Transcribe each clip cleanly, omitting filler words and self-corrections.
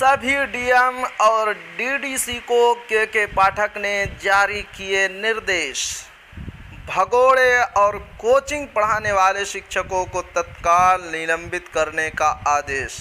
सभी डीएम और डीडीसी को के पाठक ने जारी किए निर्देश। भगोड़े और कोचिंग पढ़ाने वाले शिक्षकों को तत्काल निलंबित करने का आदेश।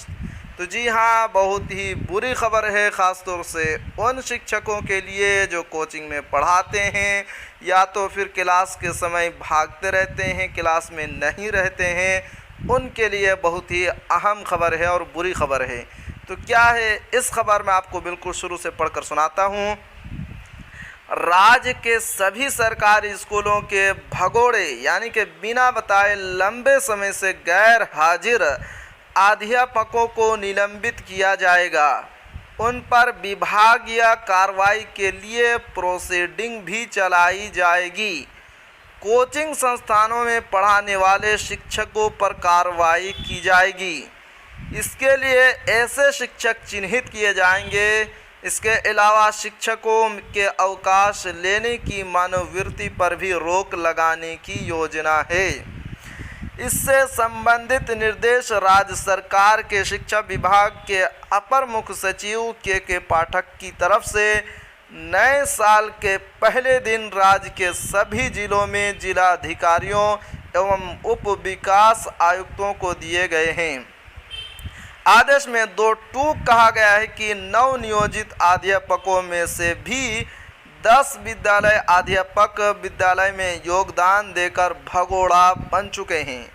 तो जी हाँ, बहुत ही बुरी खबर है, ख़ास तौर से उन शिक्षकों के लिए जो कोचिंग में पढ़ाते हैं या तो फिर क्लास के समय भागते रहते हैं, क्लास में नहीं रहते हैं। उनके लिए बहुत ही अहम खबर है और बुरी खबर है। तो क्या है इस खबर में आपको बिल्कुल शुरू से पढ़कर सुनाता हूँ। राज्य के सभी सरकारी स्कूलों के भगोड़े यानी कि बिना बताए लंबे समय से गैर हाजिर अध्यापकों को निलंबित किया जाएगा। उन पर विभागीय कार्रवाई के लिए प्रोसीडिंग भी चलाई जाएगी। कोचिंग संस्थानों में पढ़ाने वाले शिक्षकों पर कार्रवाई की जाएगी। इसके लिए ऐसे शिक्षक चिन्हित किए जाएंगे। इसके अलावा शिक्षकों के अवकाश लेने की मनोवृत्ति पर भी रोक लगाने की योजना है। इससे संबंधित निर्देश राज्य सरकार के शिक्षा विभाग के अपर मुख्य सचिव के पाठक की तरफ से नए साल के पहले दिन राज्य के सभी जिलों में जिलाधिकारियों एवं उप विकास आयुक्तों को दिए गए हैं। आदेश में 2 टूक कहा गया है कि नवनियोजित अध्यापकों में से भी 10 विद्यालय अध्यापक विद्यालय में योगदान देकर भगोड़ा बन चुके हैं।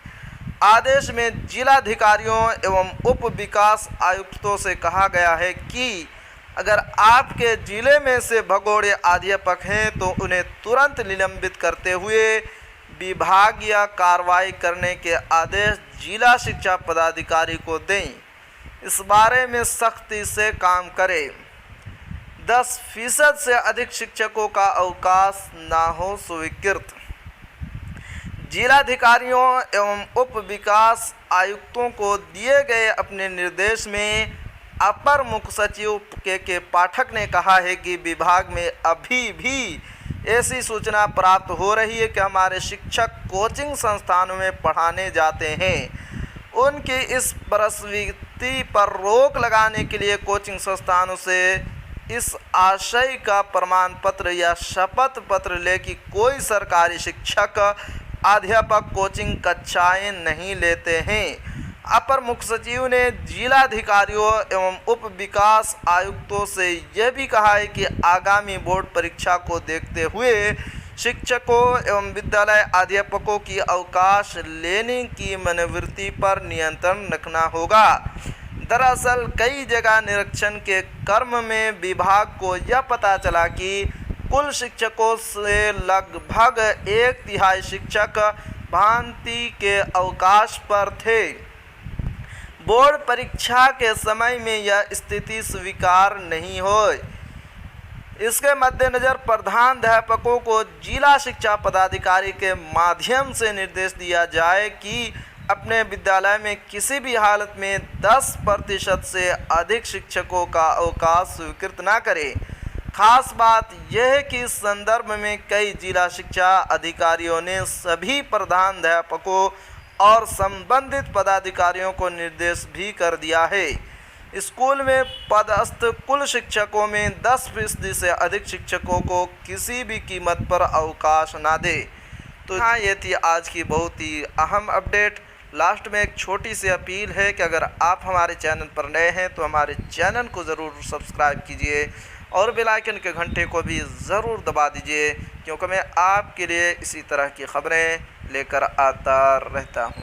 आदेश में जिलाधिकारियों एवं उप विकास आयुक्तों से कहा गया है कि अगर आपके जिले में से भगोड़े अध्यापक हैं तो उन्हें तुरंत निलंबित करते हुए विभागीय कार्रवाई करने के आदेश जिला शिक्षा पदाधिकारी को दें। इस बारे में सख्ती से काम करें। 10% से अधिक शिक्षकों का अवकाश ना हो स्वीकृत। जिलाधिकारियों एवं उप विकास आयुक्तों को दिए गए अपने निर्देश में अपर मुख्य सचिव के पाठक ने कहा है कि विभाग में अभी भी ऐसी सूचना प्राप्त हो रही है कि हमारे शिक्षक कोचिंग संस्थानों में पढ़ाने जाते हैं। उनकी इस प्रवृत्ति पर रोक लगाने के लिए कोचिंग संस्थानों से इस आशय का प्रमाण पत्र या शपथ पत्र ले कि कोई सरकारी शिक्षक अध्यापक कोचिंग कक्षाएं नहीं लेते हैं। अपर मुख्य सचिव ने जिलाधिकारियों एवं उप विकास आयुक्तों से यह भी कहा है कि आगामी बोर्ड परीक्षा को देखते हुए शिक्षकों एवं विद्यालय अध्यापकों की अवकाश लेने की मनोवृत्ति पर नियंत्रण रखना होगा। दरअसल कई जगह निरीक्षण के क्रम में विभाग को यह पता चला कि कुल शिक्षकों से लगभग 1/3 शिक्षक भांति के अवकाश पर थे। बोर्ड परीक्षा के समय में यह स्थिति स्वीकार नहीं हो। इसके मद्देनज़र प्रधानाध्यापकों को जिला शिक्षा पदाधिकारी के माध्यम से निर्देश दिया जाए कि अपने विद्यालय में किसी भी हालत में 10% से अधिक शिक्षकों का अवकाश स्वीकृत न करें। खास बात यह है कि इस संदर्भ में कई जिला शिक्षा अधिकारियों ने सभी प्रधानाध्यापकों और संबंधित पदाधिकारियों को निर्देश भी कर दिया है। स्कूल में पदस्थ कुल शिक्षकों में 10% से अधिक शिक्षकों को किसी भी कीमत पर अवकाश ना दे। तो हाँ, ये थी आज की बहुत ही अहम अपडेट। लास्ट में एक छोटी सी अपील है कि अगर आप हमारे चैनल पर नए हैं तो हमारे चैनल को ज़रूर सब्सक्राइब कीजिए और बेल आइकन के घंटे को भी ज़रूर दबा दीजिए, क्योंकि मैं आपके लिए इसी तरह की खबरें लेकर आता रहता हूँ।